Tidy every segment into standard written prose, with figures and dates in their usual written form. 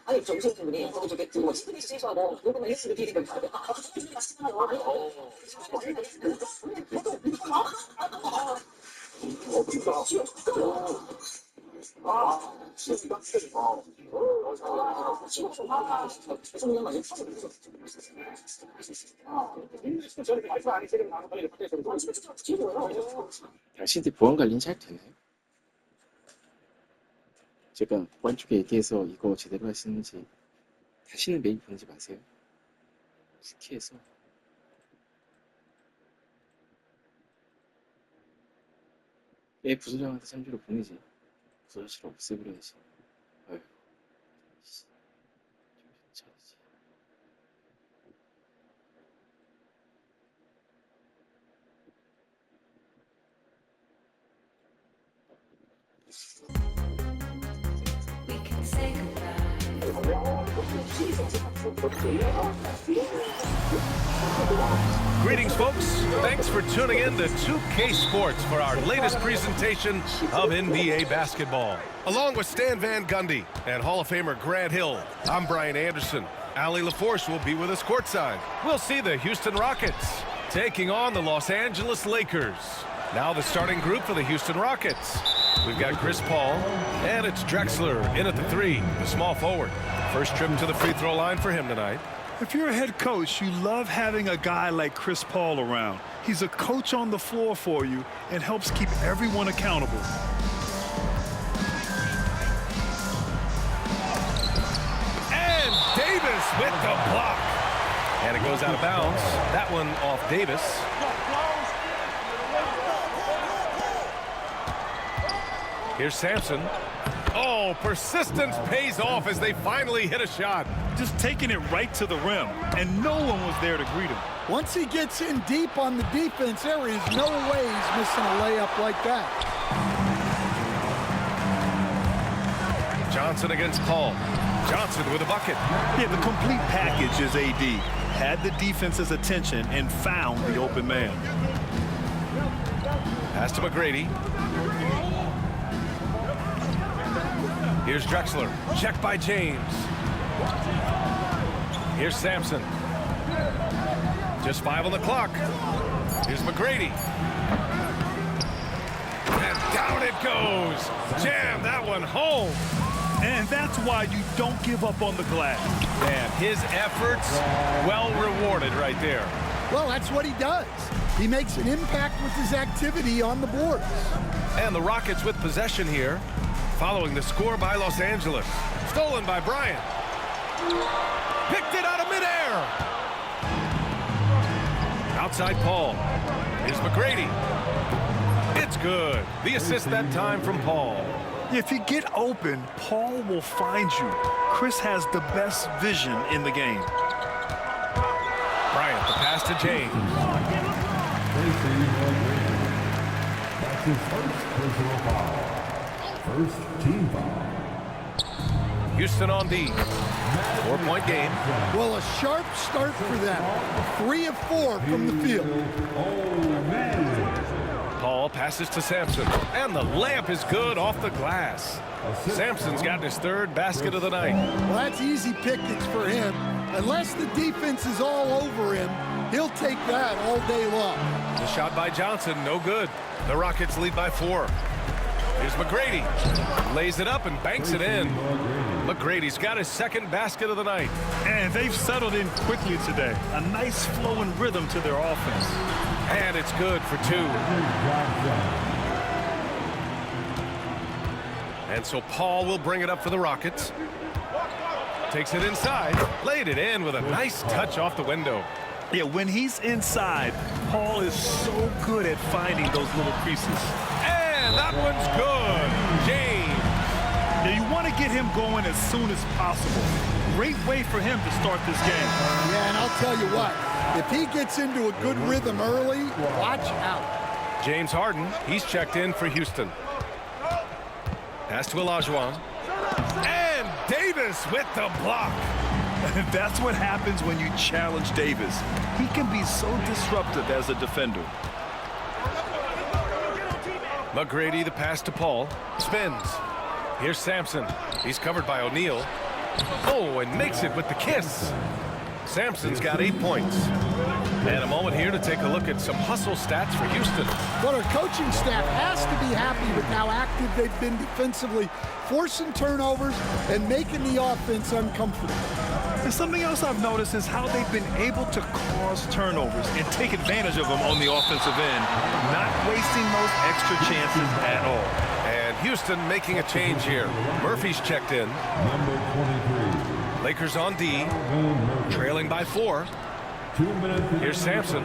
아니 정신분이 저게 스크린 시시하고 요거는 S를 비리는 거 당신들 보안 관리는 잘 되나요? 제가 보안 쪽에 얘기해서 이거 제대로 하시는지 다시는 메일 보내지 마세요. 스키해서 내 부서장한테 참조로 보내지. 부서장실 없애버려야지. 아휴, 정신 차리지. Greetings, folks. Thanks for tuning in to 2K Sports for our latest presentation of NBA basketball. Along with Stan Van Gundy and Hall of Famer Grant Hill, I'm Bryant Anderson. Allie LaForce will be with us courtside. We'll see the Houston Rockets taking on the Los Angeles Lakers. Now the starting group for the Houston Rockets. We've got Chris Paul, and it's Drexler in at the 3, the small forward. First trip to the free throw line for him tonight. If you're a head coach, you love having a guy like Chris Paul around. He's a coach on the floor for you and helps keep everyone accountable. And Davis with the block. And it goes out of bounds. That one off Davis. Here's Samson. Oh, persistence pays off as they finally hit a shot. Just taking it right to the rim, and no one was there to greet him. Once he gets in deep on the defense, there is no way he's missing a layup like that. Johnson against Paul. Johnson with a bucket. Yeah, the complete package is AD. Had the defense's attention and found the open man. Pass to McGrady. Here's Drexler. Check by James. Here's Samson. Just 5 on the clock. Here's McGrady. And down it goes. Jam that one home. And that's why you don't give up on the glass. Man, his efforts well rewarded right there. Well, that's what he does. He makes an impact with his activity on the boards. And the Rockets with possession here, following the score by Los Angeles. Stolen by Bryant. Picked it out of midair. Outside Paul. Here's McGrady. It's good. The assist that time from Paul. If you get open, Paul will find you. Chris has the best vision in the game. Bryant, the pass to James. That's his first personal foul. First team foul. Houston on D. 4-point game. Well, a sharp start for them. 3 of 4 from the field. Paul passes to Samson, and the layup is good off the glass. Samson's got his 3rd basket of the night. Well, that's easy pickings for him. Unless the defense is all over him, he'll take that all day long. The shot by Johnson, no good. The Rockets lead by 4. Here's McGrady. Lays it up and banks it in. McGrady's got his 2nd basket of the night. And they've settled in quickly today. A nice flowing rhythm to their offense. And it's good for 2. And so Paul will bring it up for the Rockets. Takes it inside. Laid it in with a nice touch off the window. Yeah, when he's inside, Paul is so good at finding those little creases. And that one's good. James. Yeah, you want to get him going as soon as possible. Great way for him to start this game. Yeah, and I'll tell you what, if he gets into a good rhythm early, watch out. James Harden, he's checked in for Houston. Pass to Olajuwon. And Davis with the block. That's what happens when you challenge Davis. He can be so disruptive as a defender. McGrady, the pass to Paul. Spins. Here's Samson. He's covered by O'Neal. Oh, and makes it with the kiss. Samson's got 8 points. And a moment here to take a look at some hustle stats for Houston. But our coaching staff has to be happy with how active they've been defensively, forcing turnovers and making the offense uncomfortable. And something else I've noticed is how they've been able to cause turnovers and take advantage of them on the offensive end, not wasting those extra chances at all. And Houston making a change here. Murphy's checked in. Number 23. Lakers on D, trailing by 4. 2 minutes. Here's Samson.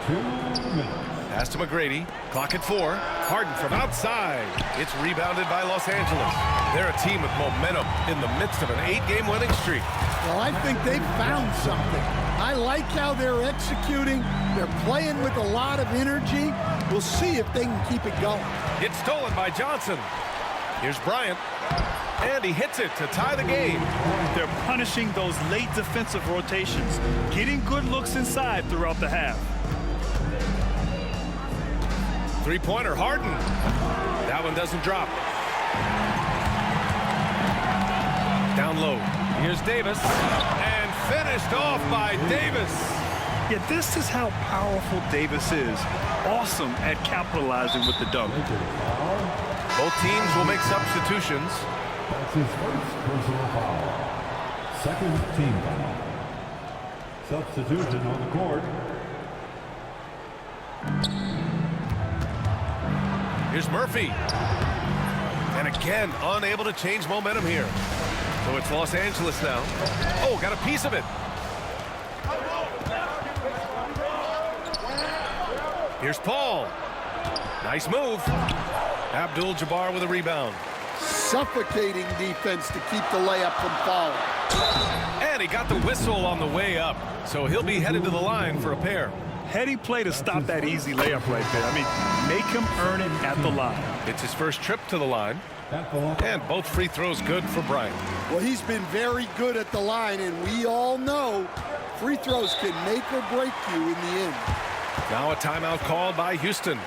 2 minutes. Pass to McGrady. Clock at 4. Harden from outside. It's rebounded by Los Angeles. They're a team with momentum in the midst of an 8-game winning streak. Well, I think they've found something. I like how they're executing. They're playing with a lot of energy. We'll see if they can keep it going. It's stolen by Johnson. Here's Bryant. And he hits it to tie the game. They're punishing those late defensive rotations, getting good looks inside throughout the half. Three-pointer, Harden. That one doesn't drop. Down low. Here's Davis. And finished off by Davis. Yeah, this is how powerful Davis is. Awesome at capitalizing with the dunk. Both teams will make substitutions. That's his first personal foul. Second team foul. Substitution on the court. Here's Murphy. And again, unable to change momentum here. So it's Los Angeles now. Oh, got a piece of it. Here's Paul. Nice move. Abdul-Jabbar with a rebound. Suffocating defense to keep the layup from falling. And he got the whistle on the way up. So he'll be headed to the line for a pair. Heady play to stop that easy layup right there. I mean, make him earn it at the line. It's his first trip to the line. And both free throws good for Bryant. Well, he's been very good at the line, and we all know free throws can make or break you in the end. Now a timeout called by Houston.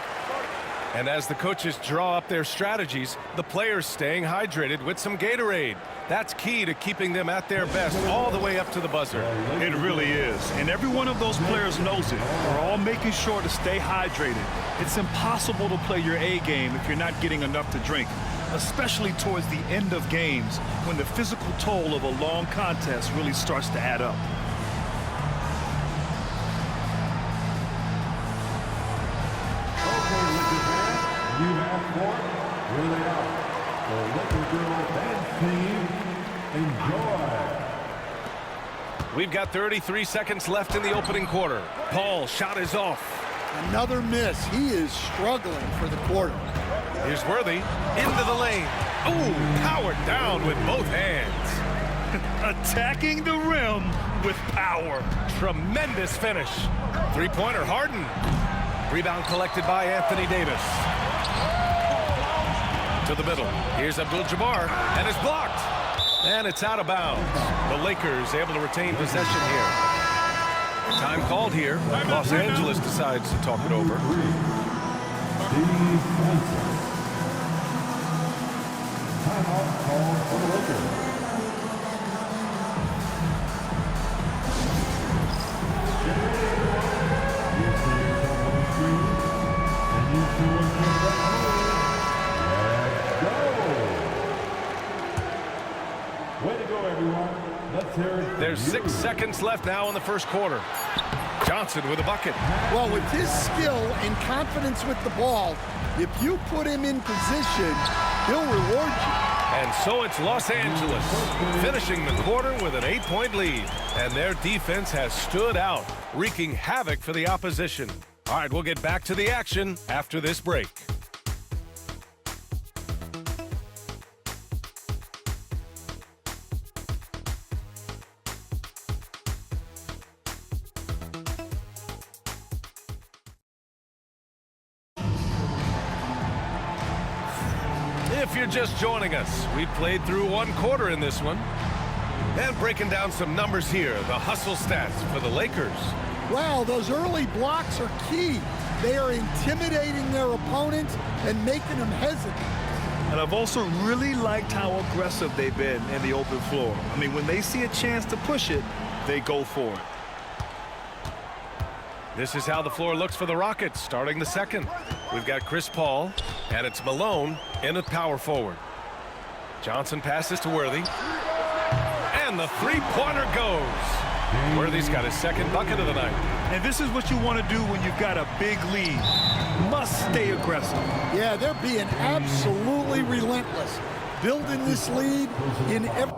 And as the coaches draw up their strategies, the players staying hydrated with some Gatorade. That's key to keeping them at their best all the way up to the buzzer. It really is. And every one of those players knows it. We're all making sure to stay hydrated. It's impossible to play your A game if you're not getting enough to drink, especially towards the end of games when the physical toll of a long contest really starts to add up. You've asked for it. Here they are. The Laker Girl Dance Team. Enjoy. We've got 33 seconds left in the opening quarter. Paul shot is off. Another miss. He is struggling for the quarter. Here's Worthy into the lane. Ooh, powered down with both hands. Attacking the rim with power. Tremendous finish. Three-pointer, Harden. Rebound collected by Anthony Davis. To the middle. Here's Abdul-Jabbar, and it's blocked. And it's out of bounds. The Lakers able to retain possession here. Time called here. Los Angeles decides to talk it over. Timeout called for the Lakers. Way to go, everyone. Let's hear it. There's 6 seconds left now in the first quarter. Johnson with a bucket. Well, with his skill and confidence with the ball, if you put him in position, he'll reward you. And so it's Los Angeles finishing the quarter with an 8-point lead. And their defense has stood out, wreaking havoc for the opposition. All right, we'll get back to the action after this break. If you're just joining us, we've played through one quarter in this one. And breaking down some numbers here, the hustle stats for the Lakers. Well, those early blocks are key. They are intimidating their opponents and making them hesitant. And I've also really liked how aggressive they've been in the open floor. I mean, when they see a chance to push it, they go for it. This is how the floor looks for the Rockets starting the second. We've got Chris Paul, and it's Malone in at power forward. Johnson passes to Worthy. And the three-pointer goes. Worthy's got his second bucket of the night. And this is what you want to do when you've got a big lead. Must stay aggressive. Yeah, they're being absolutely relentless, building this lead in every...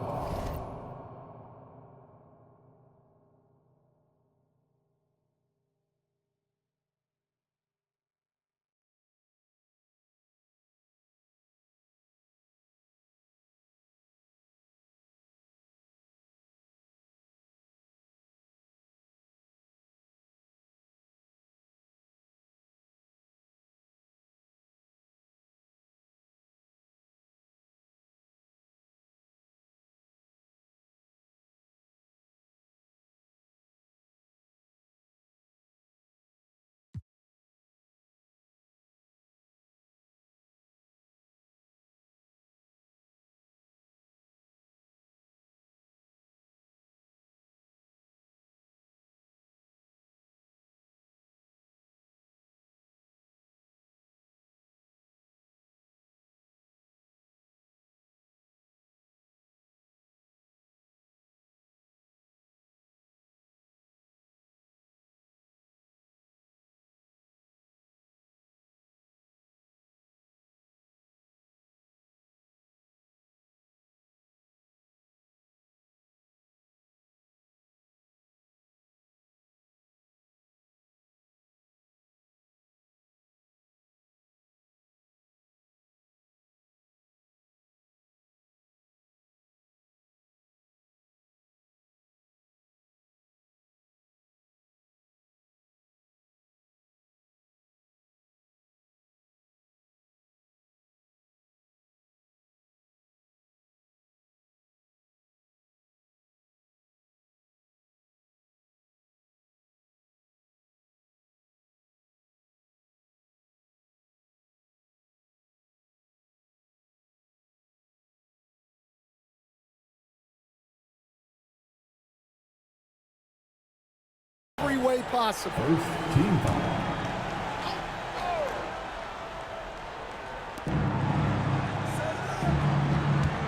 way possible. First team foul.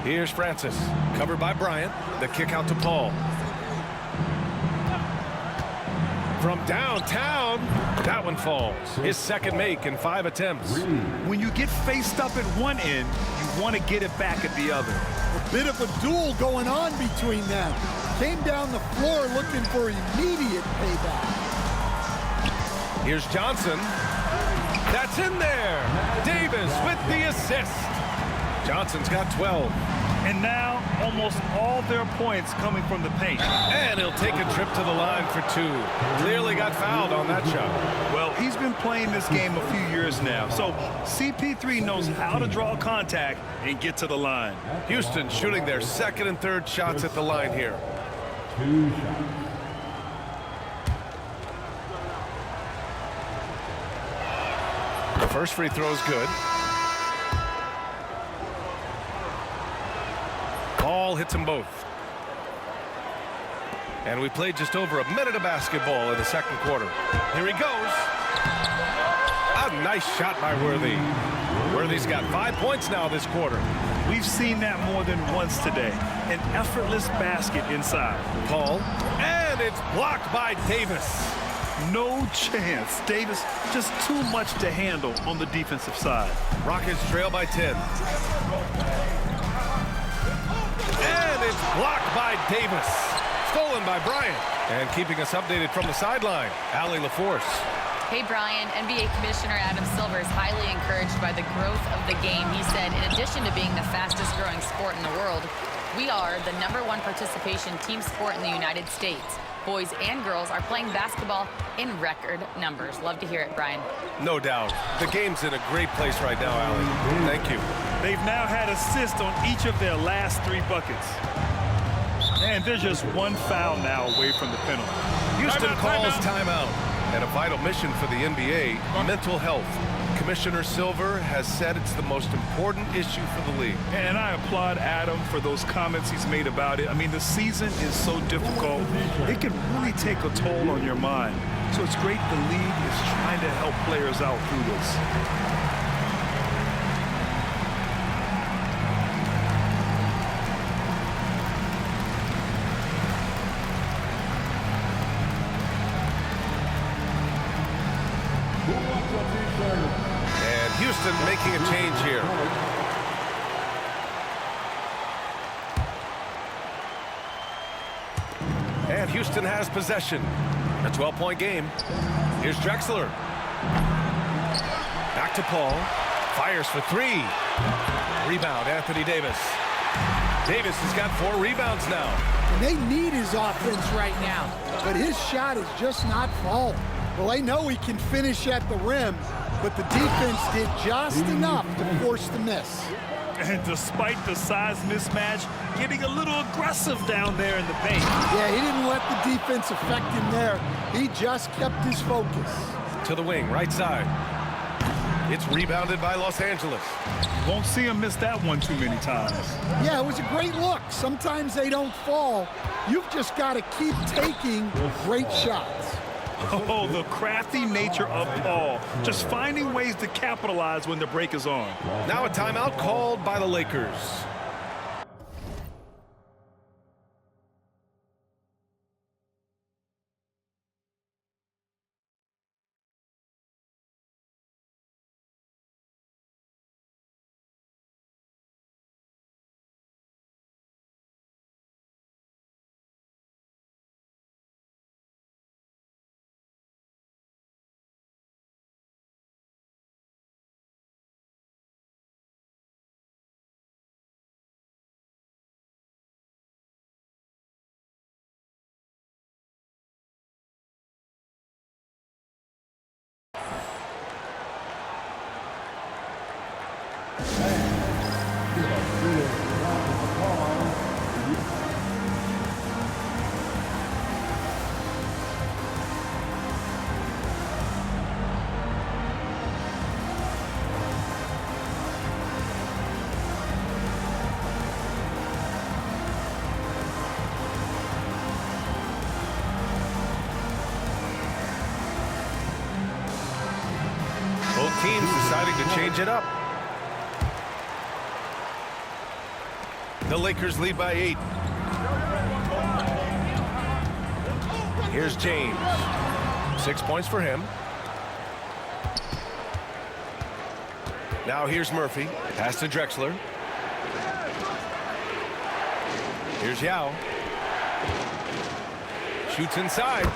Here's Francis, covered by Bryant. The kick out to Paul. From downtown, that one falls. His second make in 5 attempts. When you get faced up at one end, you want to get it back at the other. A bit of a duel going on between them. Came down the floor looking for immediate payback. Here's Johnson. That's in there. Davis with the assist. Johnson's got 12. And now, almost all their points coming from the paint. And he'll take a trip to the line for 2. Clearly got fouled on that shot. Well, he's been playing this game a few years now, so CP3 knows how to draw contact and get to the line. Houston shooting their second and third shots at the line here. 2 shots. The first free throw is good. Paul hits them both. And we played just over a minute of basketball in the second quarter. Here he goes. A nice shot by Worthy. Worthy's got 5 points now this quarter. We've seen that more than once today. An effortless basket inside. Paul. And it's blocked by Davis. No chance. Davis just too much to handle on the defensive side. Rockets trail by 10. And it's blocked by Davis. Stolen by Bryant. And keeping us updated from the sideline, Allie LaForce. Hey, Brian, NBA Commissioner Adam Silver is highly encouraged by the growth of the game. He said, in addition to being the fastest growing sport in the world, we are the #1 participation team sport in the United States. Boys and girls are playing basketball in record numbers. Love to hear it, Brian. No doubt. The game's in a great place right now, Allie. Thank you. They've now had assists on each of their last 3 buckets. And they're just 1 foul now away from the penalty. Houston calls timeout. And a vital mission for the NBA, mental health. Commissioner Silver has said it's the most important issue for the league. And I applaud Adam for those comments he's made about it. I mean, the season is so difficult. It can really take a toll on your mind. So it's great the league is trying to help players out through this. And Houston making a change here. And Houston has possession. A 12-point game. Here's Drexler. Back to Paul. Fires for three. Rebound, Anthony Davis. Davis has got 4 rebounds now. And they need his offense right now, but his shot is just not falling. Well, they know he can finish at the rim, but the defense did just enough to force the miss. And despite the size mismatch, getting a little aggressive down there in the paint. Yeah, he didn't let the defense affect him there. He just kept his focus. To the wing, right side. It's rebounded by Los Angeles. Won't see him miss that one too many times. Yeah, it was a great look. Sometimes they don't fall. You've just got to keep taking great shots. Oh, the crafty nature of Paul. Just finding ways to capitalize when the break is on. Now a timeout called by the Lakers. Both teams deciding to change it up. The Lakers lead by 8. Here's James. 6 points for him. Now here's Murphy. Pass to Drexler. Here's Yao. Shoots inside.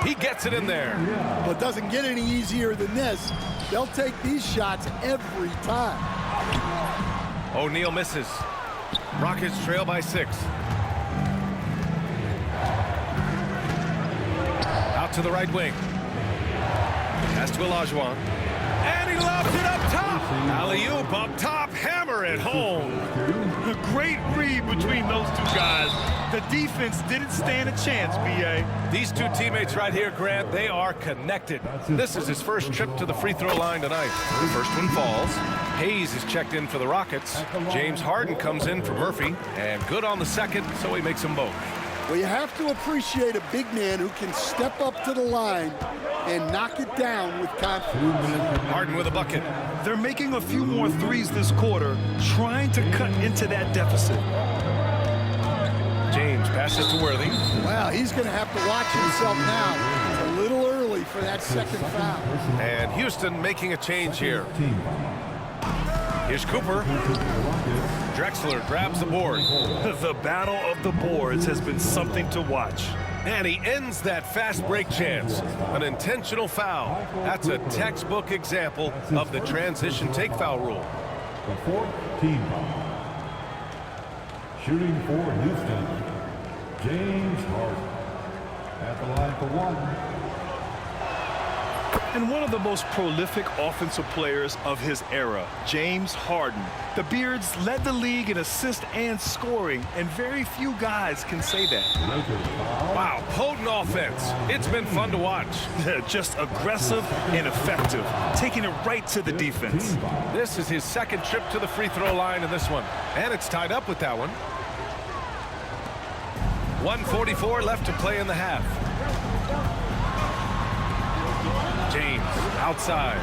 He gets it in there. Well, it doesn't get any easier than this. They'll take these shots every time. O'Neal misses. Rockets trail by 6. Out to the right wing. Pass to Olajuwon. And he lobs it up top. Alley-oop up top. Hammer it home. A great read between those two guys. The defense didn't stand a chance, B.A. These two teammates right here, Grant, they are connected. This is his first trip to the free throw line tonight. The first one falls. Hayes is checked in for the Rockets. James Harden comes in for Murphy. And good on the second, so he makes them both. Well, you have to appreciate a big man who can step up to the line and knock it down with confidence. Harden with a bucket. They're making a few more threes this quarter, trying to cut into that deficit. James passes to Worthy. Well, he's going to have to watch himself now. It's a little early for that second foul. And Houston making a change here. Here's Cooper. Drexler grabs the board. The battle of the boards has been something to watch. And he ends that fast break chance. An intentional foul. That's a textbook example of the transition take foul rule. The fourth team foul. Shooting for Houston, James Harden. At the line for 1. And one of the most prolific offensive players of his era, James Harden. The Beards led the league in assists and scoring, and very few guys can say that. Wow, potent offense. It's been fun to watch. Just aggressive and effective, taking it right to the defense. This is his second trip to the free throw line in this one, and it's tied up with that one. 1:44 left to play in the half. James outside.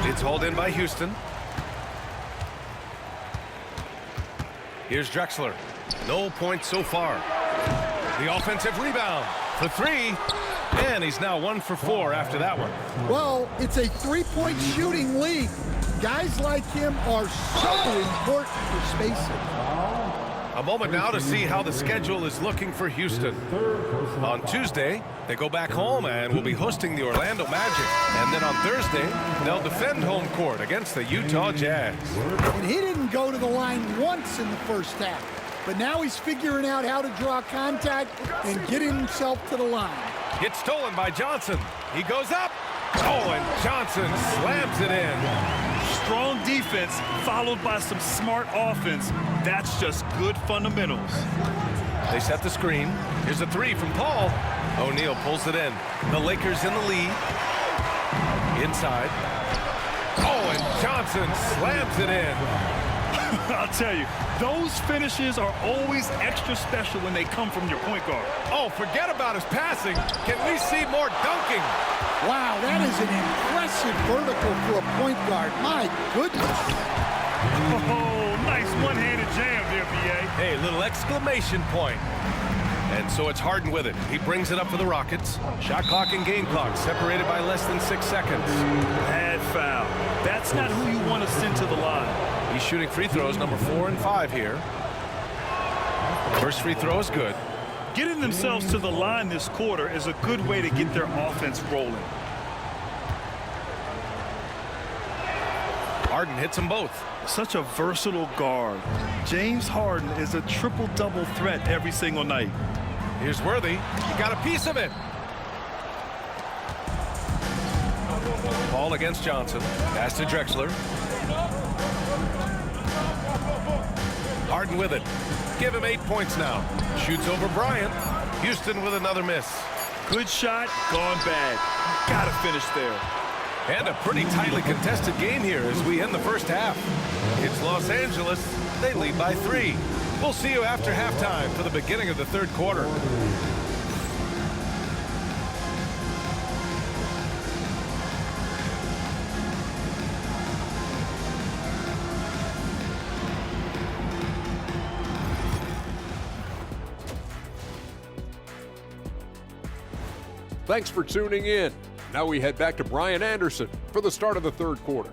It's hauled in by Houston. Here's Drexler. No points so far. The offensive rebound for three. And he's now 1 for 4 after that one. Well, it's a three-point shooting league. Guys like him are so important for spacing. A moment now to see how the schedule is looking for Houston. On Tuesday, they go back home and will be hosting the Orlando Magic. And then on Thursday, they'll defend home court against the Utah Jazz. And he didn't go to the line once in the first half. But now he's figuring out how to draw contact and get himself to the line. Gets stolen by Johnson. He goes up. Oh, and Johnson slams it in. Strong defense followed by some smart offense. That's just good fundamentals. They set the screen. Here's a three from Paul. O'Neal pulls it in. The Lakers in the lead. Inside. Oh, and Johnson slams it in. I'll tell you, those finishes are always extra special when they come from your point guard. Oh, forget about his passing. Can we see more dunking? Wow, that is an impressive vertical for a point guard. My goodness. Oh, nice one-handed jam there, B.A. Hey, little exclamation point. And so it's Harden with it. He brings it up for the Rockets. Shot clock and game clock separated by less than 6 seconds. Bad foul. That's not who you want to send to the line. He's shooting free throws number 4 and 5 here. First free throw is good. Getting themselves to the line this quarter is a good way to get their offense rolling. Harden hits them both. Such a versatile guard. James Harden is a triple-double threat every single night. Here's Worthy. He got a piece of it. Ball against Johnson. Pass to Drexler. Harden with it. Give him 8 points now. Shoots over Bryant. Houston with another miss. Good shot, gone bad. Gotta finish there. And a pretty tightly contested game here as we end the first half. It's Los Angeles. They lead by 3. We'll see you after halftime for the beginning of the third quarter. Thanks for tuning in. Now we head back to Brian Anderson for the start of the third quarter.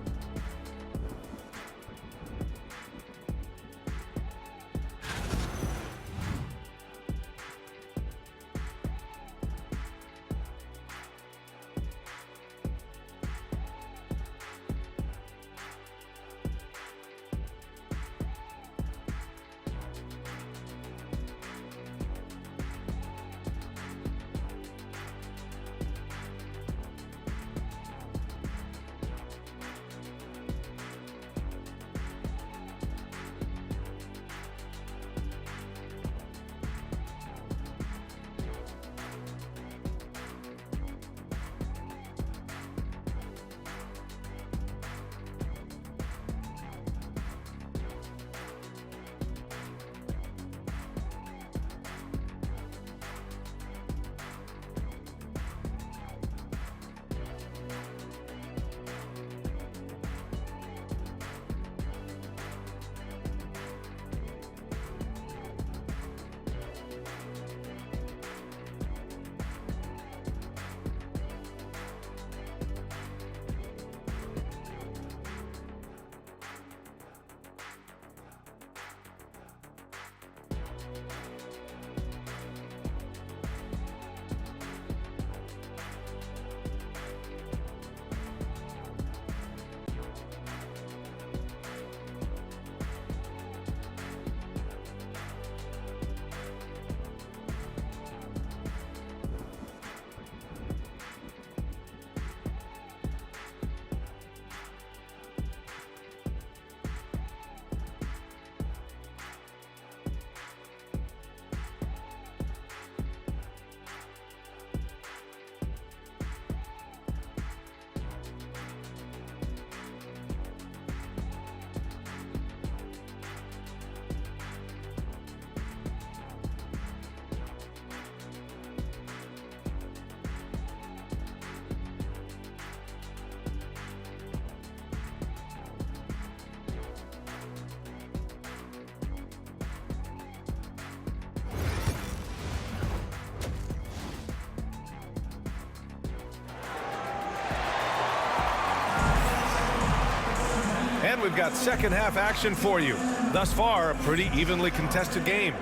And we've got second half action for you. Thus far, a pretty evenly contested game.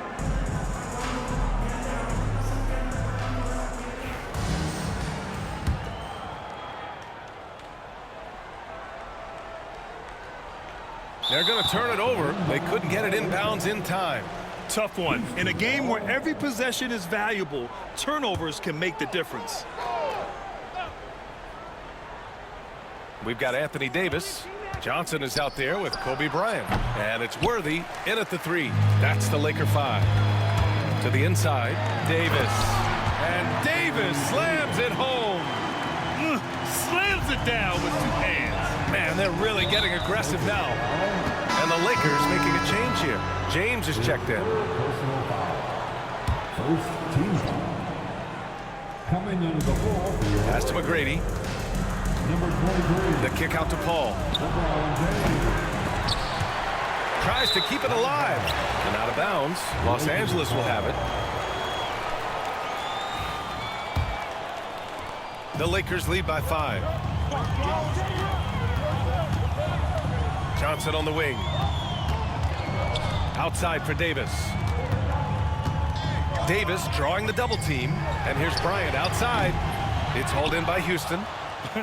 They're going to turn it over. They couldn't get it inbounds in time. Tough one. In a game where every possession is valuable, turnovers can make the difference. We've got Anthony Davis. Johnson is out there with Kobe Bryant. And it's Worthy in at the three. That's the Laker 5. To the inside, Davis. And Davis slams it home. Slams it down with two hands. Man, they're really getting aggressive now. And the Lakers making a change here. James is checked in. Personal foul. First team foul. Coming into the ball. Pass to McGrady. Number 23. The kick out to Paul. LeBron James. Tries to keep it alive. And out of bounds. Los Angeles will have it. The Lakers lead by 5. Johnson on the wing. Outside for Davis. Davis drawing the double team. And here's Bryant outside. It's hauled in by Houston.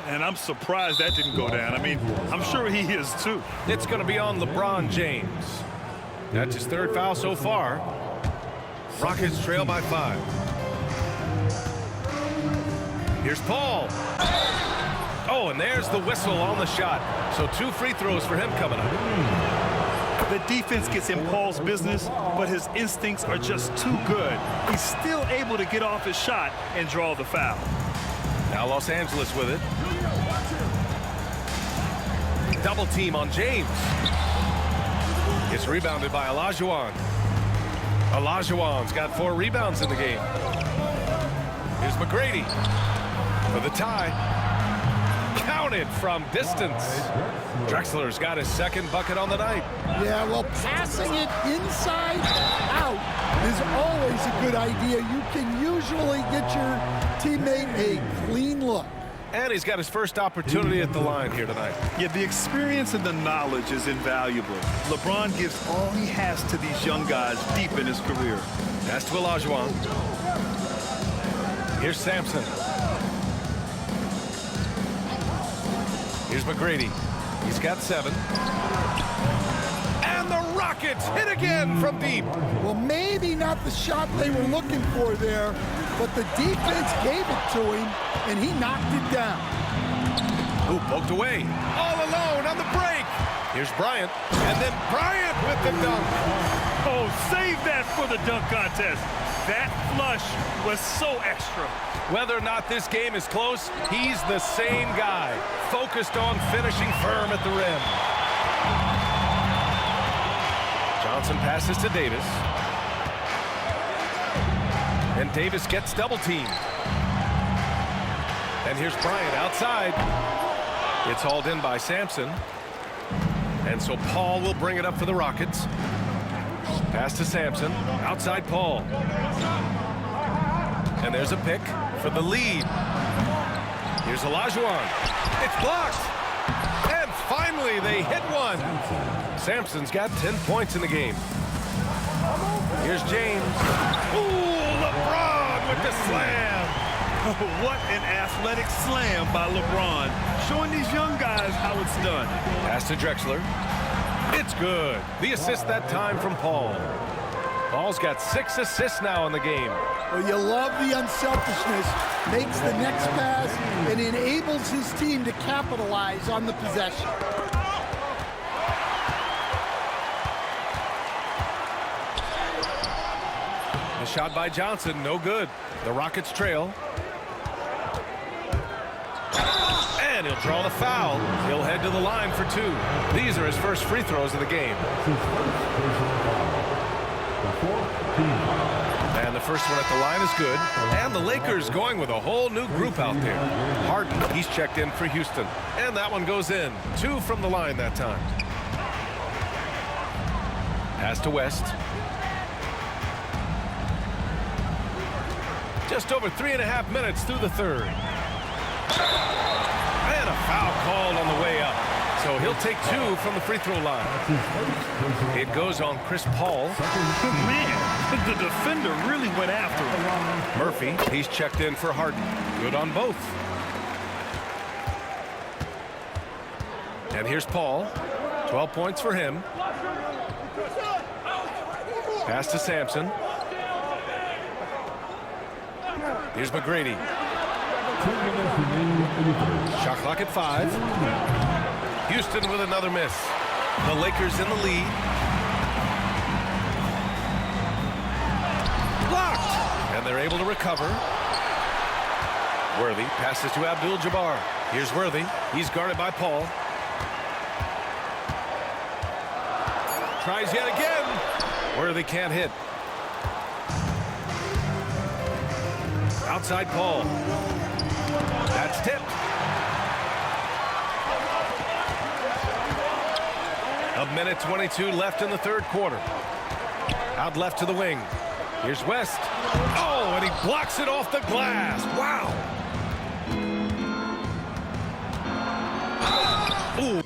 And I'm surprised that didn't go down. I mean, I'm sure he is too. It's going to be on LeBron James. That's his third foul so far. Rockets trail by 5. Here's Paul. Oh, and there's the whistle on the shot. So 2 free throws for him coming up. The defense gets in Paul's business, but his instincts are just too good. He's still able to get off his shot and draw the foul. Now Los Angeles with it. Double team on James. It's rebounded by Olajuwon. Olajuwon's got 4 rebounds in the game. Here's McGrady for the tie. Counted from distance. Drexler's got his second bucket on the night. Yeah, well, passing it inside out is always a good idea. You can usually get your teammate a clean look. And he's got his first opportunity at the line here tonight. Yeah, the experience and the knowledge is invaluable. LeBron gives all he has to these young guys deep in his career. Pass to Olajuwon. Here's Samson. Here's McGrady. He's got 7. And the Rockets hit again from deep. Well, maybe not the shot they were looking for there, but the defense gave it to him, and he knocked it down. Ooh, poked away. All alone on the break. Here's Bryant. And then Bryant with the dunk. Oh, save that for the dunk contest. That flush was so extra. Whether or not this game is close, he's the same guy, focused on finishing firm at the rim. Johnson passes to Davis. And Davis gets double teamed. And here's Bryant outside. It's hauled in by Samson. And so Paul will bring it up for the Rockets. Pass to Samson. Outside Paul. And there's a pick for the lead. Here's Olajuwon. It's blocked. And finally they hit one. Samson's got 10 points in the game. Here's James. Ooh, LeBron with the slam. What an athletic slam by LeBron, showing these young guys how it's done. Pass to Drexler. It's good. The assist that time from Paul. Paul's got 6 assists now in the game. Well, you love the unselfishness, makes the next pass, and enables his team to capitalize on the possession. A shot by Johnson, no good. The Rockets trail. And he'll draw the foul. He'll head to the line for 2. These are his first free throws of the game. And the first one at the line is good. And the Lakers going with a whole new group out there. Harden, he's checked in for Houston. And that one goes in. 2 from the line that time. Pass to West. Just over 3.5 minutes through the third. And a foul called on the way up. So he'll He'll take 2 from the free throw line. It goes on Chris Paul. Man, the defender really went after him. Murphy, he's checked in for Harden. Good on both. And here's Paul. 12 points for him. Pass to Samson. Here's McGrady. Shot clock at 5. Houston with another miss. The Lakers in the lead. Blocked! And they're able to recover. Worthy passes to Abdul-Jabbar. Here's Worthy. He's guarded by Paul. Tries yet again. Worthy can't hit. Outside Paul. That's tipped. A minute 22 left in the third quarter. Out left to the wing. Here's West. Oh, and he blocks it off the glass. Wow. Ooh.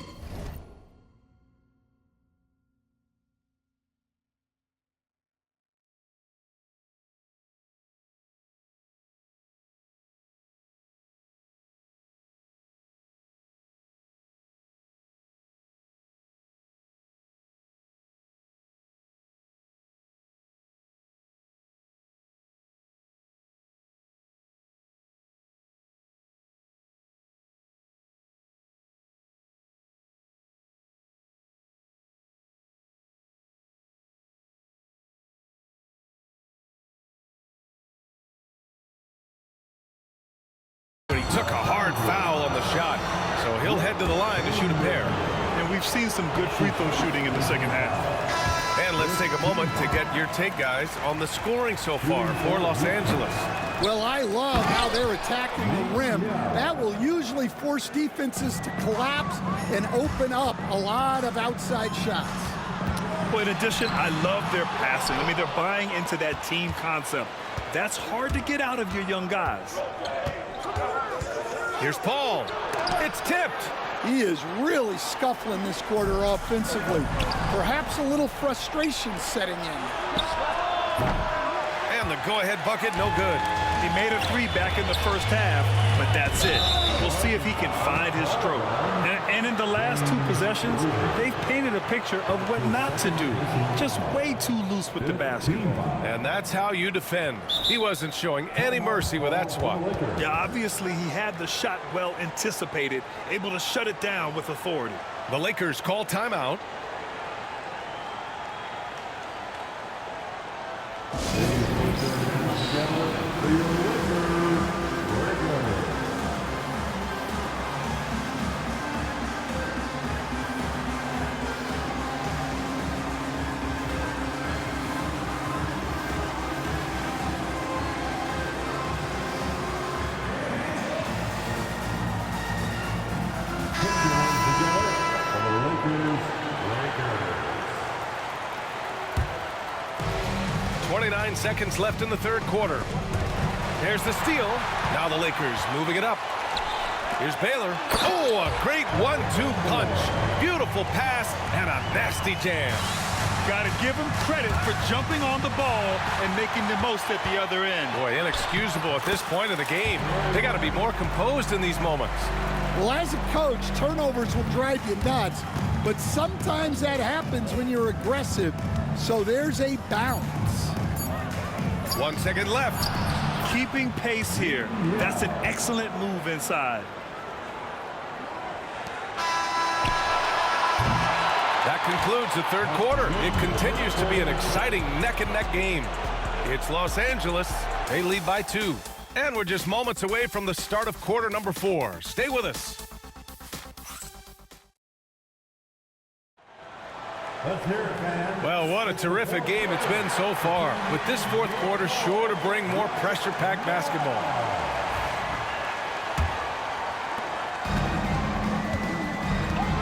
But he took a hard foul on the shot, so he'll head to the line to shoot a pair. And we've seen some good free throw shooting in the second half. And let's take a moment to get your take, guys, on the scoring so far for Los Angeles. Well, I love how they're attacking the rim. That will usually force defenses to collapse and open up a lot of outside shots. Well, in addition, I love their passing. I mean, they're buying into that team concept. That's hard to get out of your young guys. Here's Paul. It's tipped. He is really scuffling this quarter offensively. Perhaps a little frustration setting in. And the go-ahead bucket, no good. He made a 3 back in the first half, but that's it. We'll see if he can find his stroke. And in the last 2 possessions, they've painted a picture of what not to do. Just way too loose with the basketball. And that's how you defend. He wasn't showing any mercy with that swat. Yeah, obviously he had the shot well anticipated, able to shut it down with authority. The Lakers call timeout. Seconds left in the third quarter. There's the steal. Now the Lakers moving it up. Here's Baylor. Oh, a great 1-2 punch. Beautiful pass and a nasty jam. Got to give him credit for jumping on the ball and making the most at the other end. Boy, inexcusable at this point of the game. They got to be more composed in these moments. Well, as a coach, turnovers will drive you nuts, but sometimes that happens when you're aggressive. So there's a balance. 1 second left. Keeping pace here. That's an excellent move inside. That concludes the third quarter. It continues to be an exciting neck-and-neck game. It's Los Angeles. They lead by 2. And we're just moments away from the start of quarter number 4. Stay with us. Let's hear it, man. Well, what a terrific game it's been so far. With this fourth quarter sure to bring more pressure-packed basketball.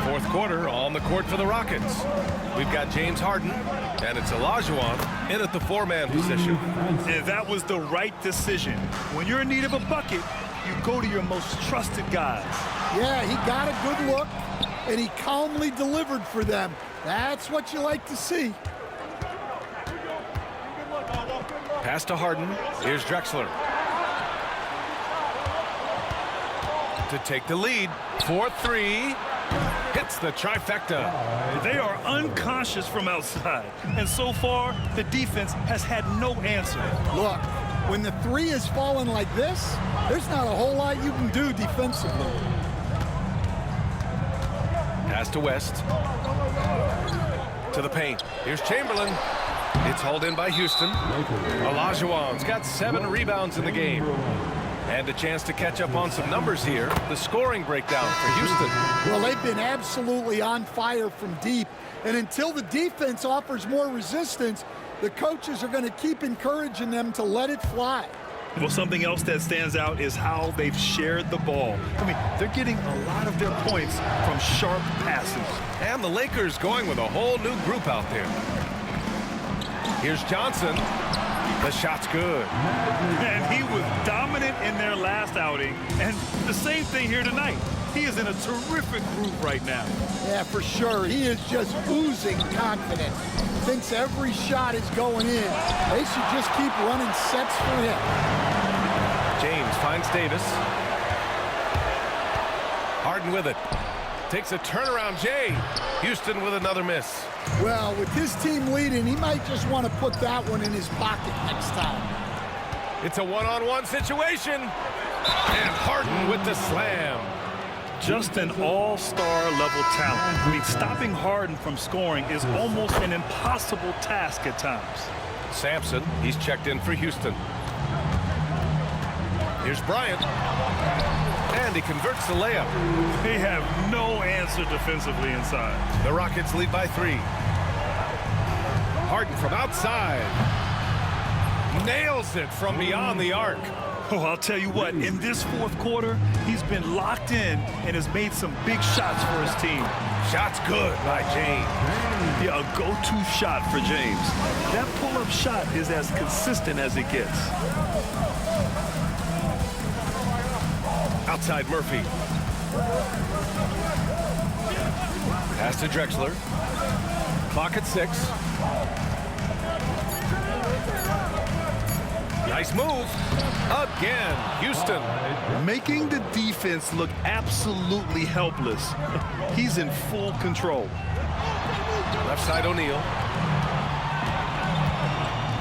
Fourth quarter on the court for the Rockets. We've got James Harden, and it's Olajuwon in at the 4-man position. And that was the right decision. When you're in need of a bucket, you go to your most trusted guys. Yeah, he got a good look, and he calmly delivered for them. That's what you like to see. Pass to Harden. Here's Drexler. To take the lead. 4-3. Hits the trifecta. They are unconscious from outside. And so far, the defense has had no answer. Look, when the three is falling like this, there's not a whole lot you can do defensively. Pass to West. To the paint. Here's Chamberlain. It's hauled in by Houston. Olajuwon's got 7 rebounds in the game. And a chance to catch up on some numbers here. The scoring breakdown for Houston. Well, they've been absolutely on fire from deep. And until the defense offers more resistance, the coaches are going to keep encouraging them to let it fly. Well, something else that stands out is how they've shared the ball. I mean, they're getting a lot of their points from sharp passes. And the Lakers going with a whole new group out there. Here's Johnson. The shot's good. And he was dominant in their last outing. And the same thing here tonight. He is in a terrific group right now. Yeah, for sure. He is just oozing confidence. Thinks every shot is going in. They should just keep running sets for him. James finds Davis. Harden with it. Takes a turnaround, Jay. Houston with another miss. Well, with his team leading, he might just want to put that one in his pocket next time. It's a one-on-one situation. And Harden with the slam. Just an all-star level talent. I mean, stopping Harden from scoring is almost an impossible task at times. Samson, he's checked in for Houston. Here's Bryant. And he converts the layup. They have no answer defensively inside. The Rockets lead by 3. Harden from outside. Nails it from beyond the arc. Oh, I'll tell you what, in this fourth quarter, he's been locked in and has made some big shots for his team. Shot's good by James. Yeah, a go-to shot for James. That pull-up shot is as consistent as it gets. Outside Murphy. Pass to Drexler. Clock at 6. Nice move. Again, Houston. Making the defense look absolutely helpless. He's in full control. Left side O'Neal.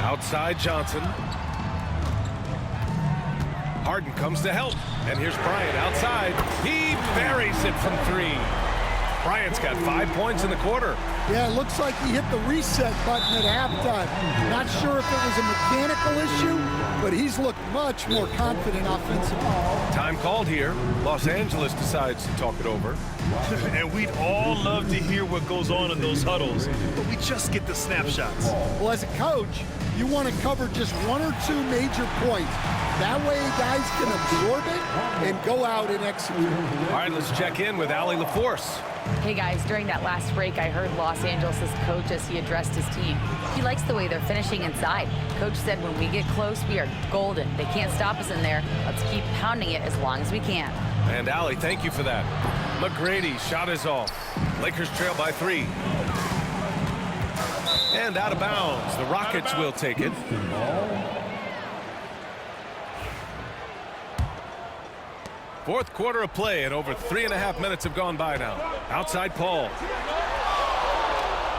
Outside Johnson. Harden comes to help. And here's Bryant outside. He buries it from 3. Bryant's got 5 points in the quarter. Yeah, it looks like he hit the reset button at halftime. Not sure if it was a mechanical issue, but he's looked much more confident offensively. Time called here. Los Angeles decides to talk it over. And we'd all love to hear what goes on in those huddles, but we just get the snapshots. Well, as a coach, you want to cover just 1 or 2 major points. That way guys can absorb it and go out and execute. All right, let's check in with Allie LaForce. Hey guys, during that last break, I heard Los Angeles' coach as he addressed his team. He likes the way they're finishing inside. Coach said when we get close, we are golden. They can't stop us in there. Let's keep pounding it as long as we can. And Allie, thank you for that. McGrady shot is off. Lakers trail by 3. And out of bounds. The Rockets will take it. Fourth quarter of play, and over 3.5 minutes have gone by now. Outside Paul.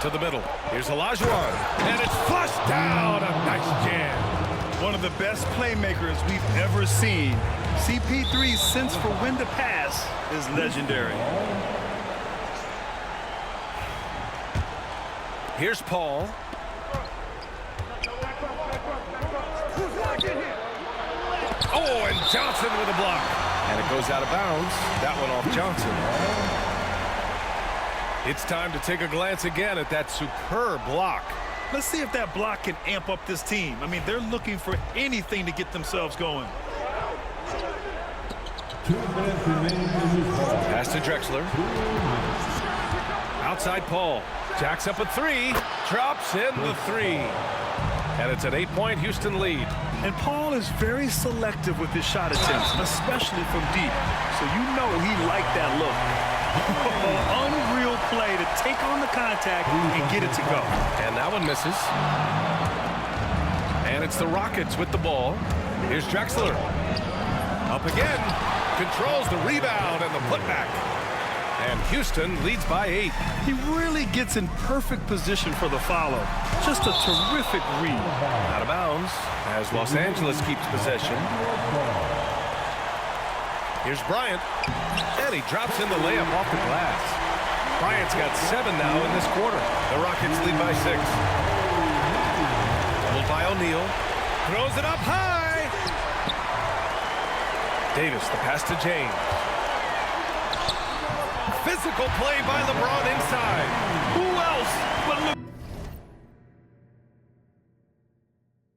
To the middle. Here's Olajuwon. And it's flushed down. A nice jam. One of the best playmakers we've ever seen. CP3's sense for when to pass is legendary. Here's Paul. Oh, and Johnson with a block. And it goes out of bounds. That one off Johnson. It's time to take a glance again at that superb block. Let's see if that block can amp up this team. I mean, they're looking for anything to get themselves going. Pass to Drexler. Outside Paul. Jacks up a 3. Drops in the 3. And it's an 8-point Houston lead. And Paul is very selective with his shot attempts, especially from deep. So you know he liked that look. Unreal play to take on the contact and get it to go. And that one misses. And it's the Rockets with the ball. Here's Drexler. Up again. Controls the rebound and the putback. And Houston leads by 8. He really gets in perfect position for the follow. Just a terrific read. Out of bounds as Los Angeles keeps possession. Here's Bryant. And he drops in the layup off the glass. Bryant's got 7 now in this quarter. The Rockets lead by 6. Doubled by O'Neal. Throws it up high. Davis, the pass to James. Physical play by